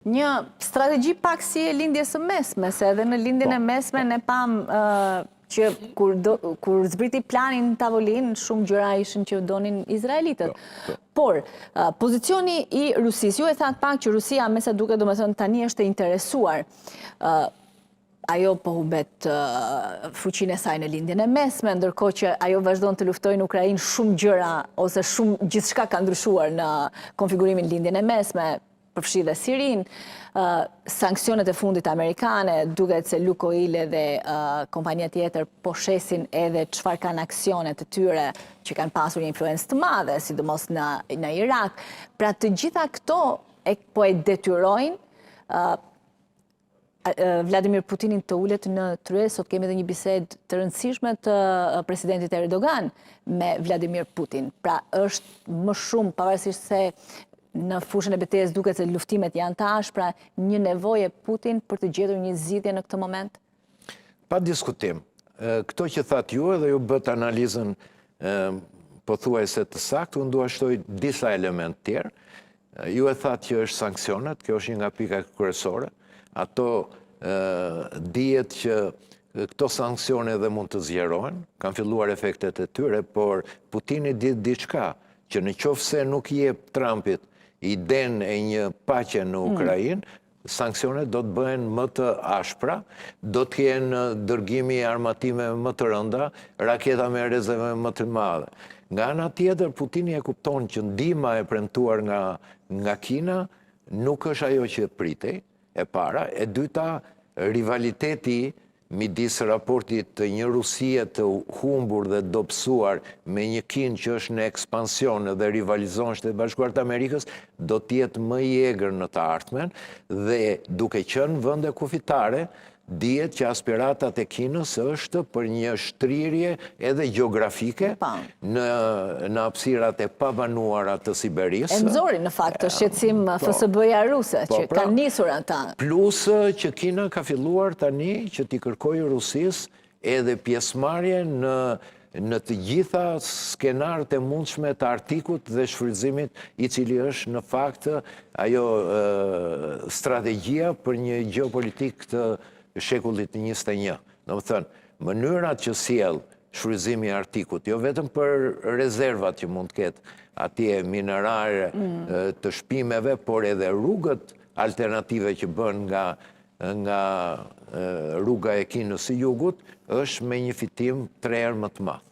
Një strategji pak si e lindjes së mesme, se edhe në lindjen e mesme ne pam që kur zbriti planin në tavolin, shumë gjëra ishin që donin izraelitët. Por, pozicioni i Rusisë, ju e thatë pak që Rusia, me sa duket, domethënë tani është e interesuar. Ajo po humbet fuqinë e saj në lindjen e mesme, ndërkohë që ajo vazhdon të luftojë në Ukrainë, shumë gjëra ose shumë gjithçka ka ndryshuar në konfigurimin e lindjen e mesme, përfshi dhe Sirin, sankcionet e fundit amerikane, duket se Lukoil dhe kompania tjetër po shesin edhe çfarë kanë aksionet të tyre që kanë pasur një influencë të madhe, sidomos në Irak. Pra të gjitha këto po e detyrojnë Vladimir Putinin të ulet në tryezë. Sot kemi edhe një bisedë të rëndësishme të presidentit Erdogan me Vladimir Putin. Pra është më shumë, pavarësisht se në fushën e betejës duket se luftimet janë të ashpra, një nevojë Putin për të gjetur një zgjidhje në këtë moment? Pa diskutim. Këto që thatë ju edhe ju bët analizën pothuajse të saktë, unë dua shtoj disa element tjerë. Ju e thatë që është sankcionet, kjo është një nga pika kryesore. Ato dihet që këto sanksione dhe mund të zgjerohen, kanë filluar efektet e tyre, por Putini di diçka, që në qoftë se nuk jep Trumpit idenë e një paqe në Ukrainë, sanksionet do të bëhen më të ashpra, do të kenë dërgimi i armatimeve më të rënda, raketa me rezerve më të mëdha. Nga ana tjetër, Putini e kupton që ndihma e premtuar nga Kina nuk është ajo që pritej, e para, e dyta, rivaliteti midis raportit të një Rusie të humbur dhe dobësuar me një Kinë që është në ekspansion dhe rivalizon Shtetet Bashkuara të Amerikës, do të jetë më i egër në të ardhmen dhe duke qenë vende kufitare, dihet që aspiratat e Kinës është për një shtrirje edhe gjeografike në hapësirat e pabanuara të Siberisë. E nxori në fakt të shqetësim FSB-ja ruse, që kanë nisur ata. Plus që Kina ka filluar tani që t'i kërkojë Rusisë edhe pjesëmarrje në të gjitha skenarët e mundshme të Arktikut dhe shfrytëzimit, i cili është në fakt ajo strategjia për një geopolitik të shekullit 21. Domethënë, mënyrat që sjell shfrytëzimi i Arktikut, jo vetëm për rezervat që mund të ketë atje minerare të shpimeve, por edhe rrugët alternative që bën nga rruga e Kinës së Jugut, është me një fitim 3 herë më të madh.